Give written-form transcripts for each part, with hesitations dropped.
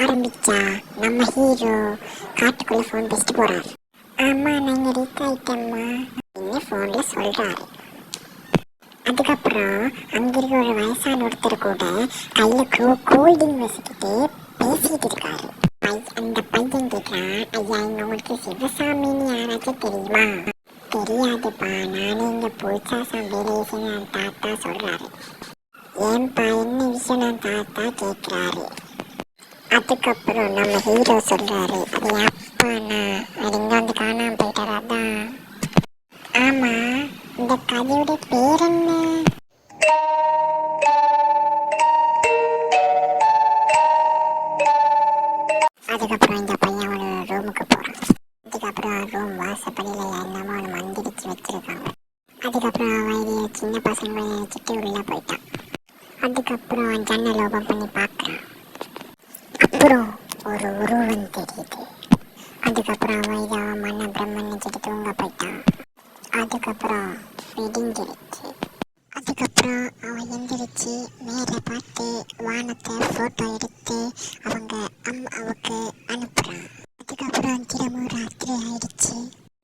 ஆரம்பிச்சா நம்ம ஹீரோ காட்டுக்குள்ள போன் பேசிட்டு போறாரு. ஆமா நாங்க ரீச் ஆயிட்டோம்மா இன்னும் போன்ல சொல்றாரு. அதுக்கப்புறம் அங்க இருக்க ஒரு வயசான ஒருத்தர் கூட கையில கோல்டிங் வச்சுக்கிட்டு பேசிட்டு இருக்காரு. அந்த பையன் கேட்கிறான், ஐயா இங்க உங்களுக்கு சிவசாமின்னு யாராச்சும் தெரியுமா? தெரியாதுப்பா, நானே இங்க பூச்சாசம் வேலையை செய்ய தாத்தா சொல்றாரு. ஏன்பா என்ன விஷயம் நான் தாத்தா கேட்கிறாரு. அதுக்கப்புறம் நம்ம ஹீரோ சொல்றாரு, அது அப்பாண்ணா அது இங்க வந்து காணாம போயிட்டாரா தான். ஆமா இந்த கதையோட பேர் என்ன? அதுக்கப்புறம் இந்த பையன் ஒரு ரூமுக்கு போறான். அதுக்கப்புறம் ரூம் வாசப்படியில என்னமோ அவனை மந்திரிச்சு வச்சிருக்காங்க. அதுக்கப்புறம் அவன் சின்ன பசங்களை நினைச்சிட்டு உள்ள போயிட்டான். அதுக்கப்புறம் ஜன்னல் ஓபன் பண்ணி பார்க்கறான். அப்புறம் ஒரு உருவம் தெரியுது. அதுக்கப்புறம் அவன் இதை மன பிரம்மன் நினைச்சிட்டு தூங்க போயிட்டான். அதுக்கப்புறம் விடிஞ்சிருச்சு. அதுக்கப்புறம் அவன் எந்திரிச்சு மேலே பார்த்து வானத்தை போட்டோ எடுத்து அவங்க அம்மாவுக்கு அனுப்புறான். அதுக்கப்புறம் திரும்ப ராத்திரி ஆயிடுச்சு.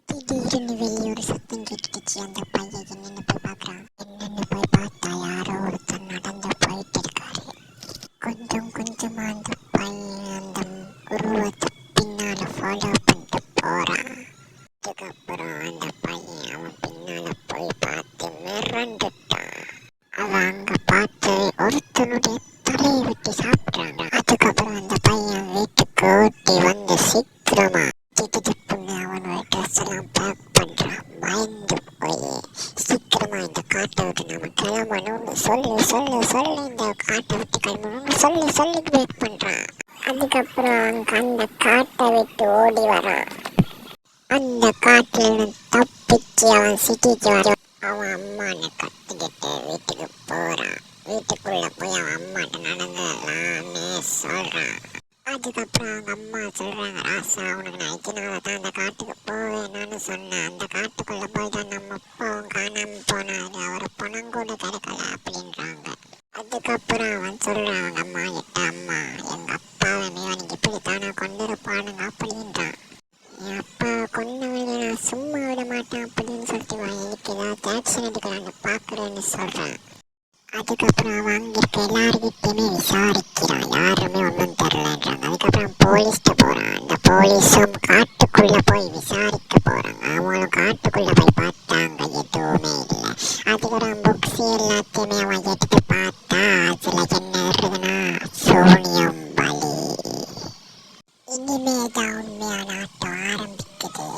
திடீர்னு வெளியூர் சத்தம் கேட்டுடுச்சு. அந்த பையன் என்னன்னு போய் பார்க்கறான். என்னன்னு போய் பார்த்தா யாரோ ஒருத்தர் நடந்து போயிட்டு இருக்காரு. கொஞ்சம் கொஞ்சமா அந்த பையன் அந்த உருவத்தை பின்னால ஃபாலோ பண்ணிட்டு போறான். அதுக்கப்புறம் அந்த பையன் அவன் பின்னால போய் பார்த்து மிரண்டுட்டான். அவன் அங்க பார்த்து ஒருத்தனுடைய தலையை விட்டு சாப்பிட்றாங்க. அதுக்கப்புறம் அந்த பையன் வீட்டுக்கு ஓட்டி வந்து சீக்கிரமா திட்டுப்புன்னு அவனோட ட்ரெஸ் எல்லாம் பேக் பண்றான். பயந்து போய் சீக்கிரமா இந்த காட்டை விட்டு நம்ம கிளம்பணும்னு சொல்லி இந்த காட்டை விட்டு கிளம்பணும்னு சொல்லி வெயிட் பண்றான். அதுக்கப்புறம் அந்த காட்டை விட்டு ஓடி வரான். அந்த காட்டுல தப்பிச்சு அவன் சிட்டிக்கு வர அவன் அம்மானை கத்திக்கிட்டு வீட்டுக்கு போறான். வீட்டுக்குள்ள போய் அவன் அம்மாட்ட நடந்தலான்னு சொல்றான். அதுக்கப்புறம் அவங்க அம்மா சொல்றாங்க, ராசா உனக்கு நான் இதனால தான் அந்த காட்டுக்கு போவேணும்னு சொன்னேன். அந்த காட்டுக்குள்ள போய் தான் நம்ம அப்பாவும் காணாம போனாரு, அவரை பணம் கூட கிடைக்கல அப்படின்றாங்க. அதுக்கப்புறம் அவன் சொல்றான் அவங்க அம்மா கிட்ட, அம்மா எங்க அப்பாவை நீ இப்படித்தானே கொண்டு இருப்பானுங்க அப்படின்றான். என் அப்பாவை கொன்னவனை நான் சும்மா விட மாட்டேன் அப்படின்னு சொல்லிட்டு எனக்கு ஏதாவது ஆக்ஷன் எடுக்கலான்னு பாக்குறேன்னு சொல்றான். அதுக்கப்புறம் அவன் அங்க இருக்க எல்லாருக்கிட்டையுமே விசாரிக்கிறான். யாருமே ஒன்றும் தெரிலன்றாங்க. அதுக்கப்புறம் போலீஸ்கிட்ட போறான். அந்த போலீஸும் காட்டுக்குள்ள போய் விசாரிக்க போறாங்க. அவங்களும் காட்டுக்குள்ள போய் பார்த்தாங்க, எதுவுமே இல்லை. அதுக்கப்புறம் புக்ஸ் எல்லாத்தையுமே அவன் எடுத்து பார்த்தா அதுல என்ன இருக்குதுன்னா சூனியம் பலி. இனிமேதான் உண்மையான ஆட்டம் ஆரம்பிக்குது.